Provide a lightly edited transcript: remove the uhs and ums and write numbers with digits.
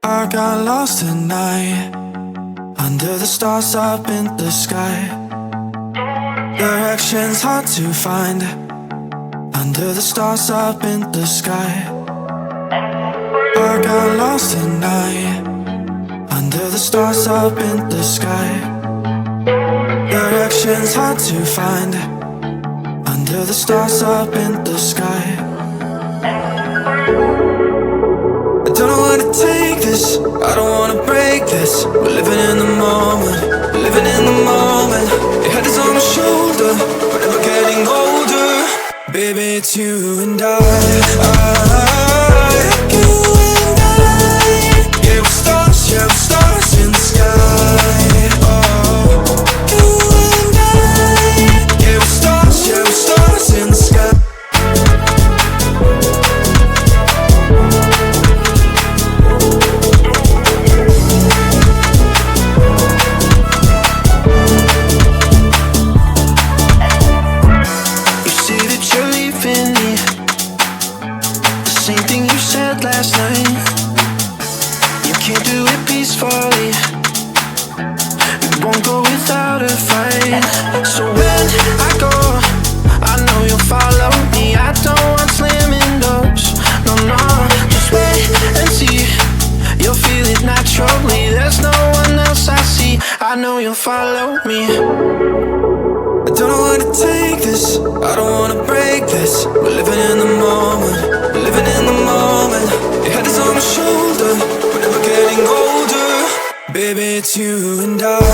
I got lost at night, under the stars up in the sky. Directions hard to find, under the stars up in the sky. I got lost at night, under the stars up in the sky. Directions hard to find, under the stars up in the sky. I don't know where to take this, I don't wanna break this. We're living in the moment, we're living in the moment. Your head is on my shoulder, we're never getting older. Baby, it's you and I. You and I. Yeah, we're stars, yeah, we're stars in the sky. Oh, you and I. Yeah, we're stars, yeah, we're stars in the sky. Last night, you can't do it peacefully. We won't go without a fight. So when I go, I know you'll follow me. I don't want slamming doors, no, no. Just wait and see, you'll feel it naturally. There's no one else I see, I know you'll follow me. I don't know where to take this, I don't wanna break this. We're living in the moment, we're living in the moment. Your head is on my shoulder, we're never getting older. Baby, it's you and I.